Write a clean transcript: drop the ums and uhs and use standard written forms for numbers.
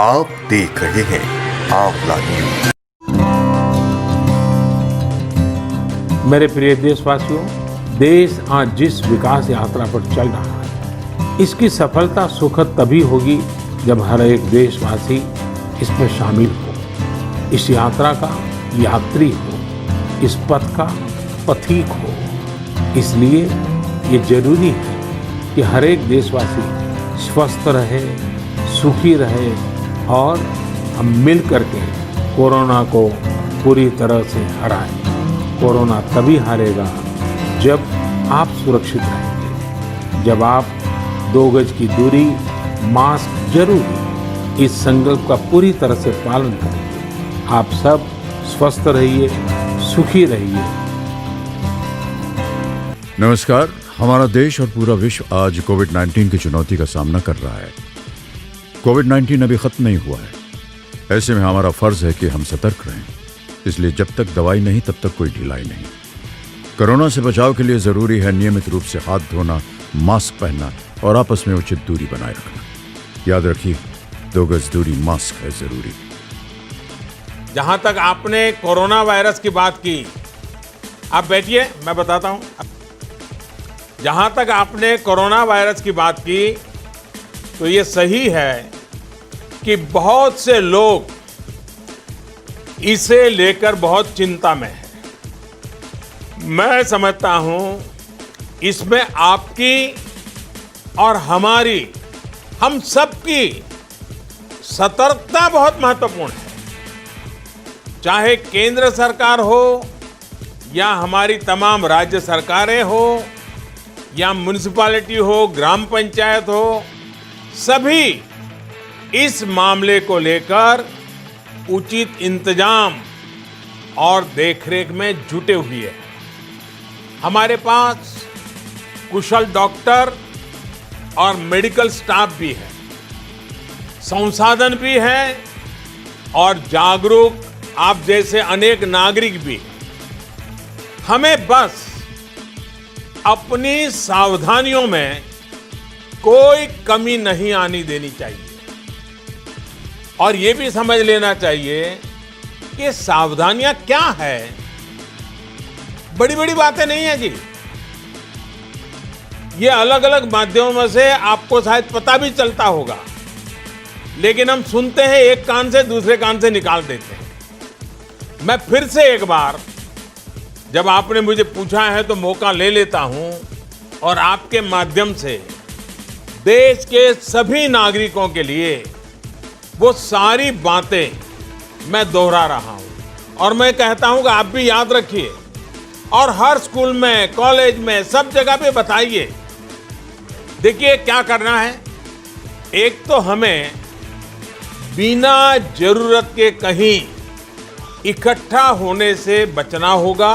आप देख रहे हैं आंवला न्यूज। मेरे प्रिय देशवासियों, देश आज जिस विकास यात्रा पर चल रहा है, इसकी सफलता सुखद तभी होगी जब हर एक देशवासी इसमें शामिल हो, इस यात्रा का यात्री हो, इस पथ का पथिक हो। इसलिए ये जरूरी है कि हर एक देशवासी स्वस्थ रहे, सुखी रहे और हम मिल करके कोरोना को पूरी तरह से हराएं। कोरोना तभी हारेगा जब आप सुरक्षित रहेंगे, जब आप 2 गज की दूरी, मास्क जरूरी, इस संकल्प का पूरी तरह से पालन करेंगे। आप सब स्वस्थ रहिए, सुखी रहिए। नमस्कार। हमारा देश और पूरा विश्व आज कोविड-19 की चुनौती का सामना कर रहा है। कोविड-19 अभी खत्म नहीं हुआ है। ऐसे में हमारा फर्ज है कि हम सतर्क रहें। इसलिए जब तक दवाई नहीं तब तक कोई ढिलाई नहीं। कोरोना से बचाव के लिए जरूरी है नियमित रूप से हाथ धोना, मास्क पहनना और आपस में उचित दूरी बनाए रखना। याद रखिए, 2 गज दूरी, मास्क है जरूरी। जहां तक आपने कोरोना वायरस की बात की, आप बैठिए, मैं बताता हूं। जहां तक आपने कोरोना वायरस की बात की, तो ये सही है कि बहुत से लोग इसे लेकर बहुत चिंता में हैं। मैं समझता हूं इसमें आपकी और हमारी, हम सबकी सतर्कता बहुत महत्वपूर्ण है। चाहे केंद्र सरकार हो या हमारी तमाम राज्य सरकारें हो या म्युनिसिपैलिटी हो, ग्राम पंचायत हो, सभी इस मामले को लेकर उचित इंतजाम और देखरेख में जुटे हुए हैं। हमारे पास कुशल डॉक्टर और मेडिकल स्टाफ भी है, संसाधन भी है और जागरूक आप जैसे अनेक नागरिक भी। हमें बस अपनी सावधानियों में कोई कमी नहीं आनी देनी चाहिए और ये भी समझ लेना चाहिए कि सावधानियां क्या है। बड़ी बड़ी बातें नहीं है जी। ये अलग अलग माध्यमों से आपको शायद पता भी चलता होगा, लेकिन हम सुनते हैं एक कान से दूसरे कान से निकाल देते हैं। मैं फिर से एक बार, जब आपने मुझे पूछा है तो मौका ले लेता हूं और आपके माध्यम से देश के सभी नागरिकों के लिए वो सारी बातें मैं दोहरा रहा हूं और मैं कहता हूं कि आप भी याद रखिए और हर स्कूल में, कॉलेज में, सब जगह पे बताइए। देखिए क्या करना है। एक तो हमें बिना जरूरत के कहीं इकट्ठा होने से बचना होगा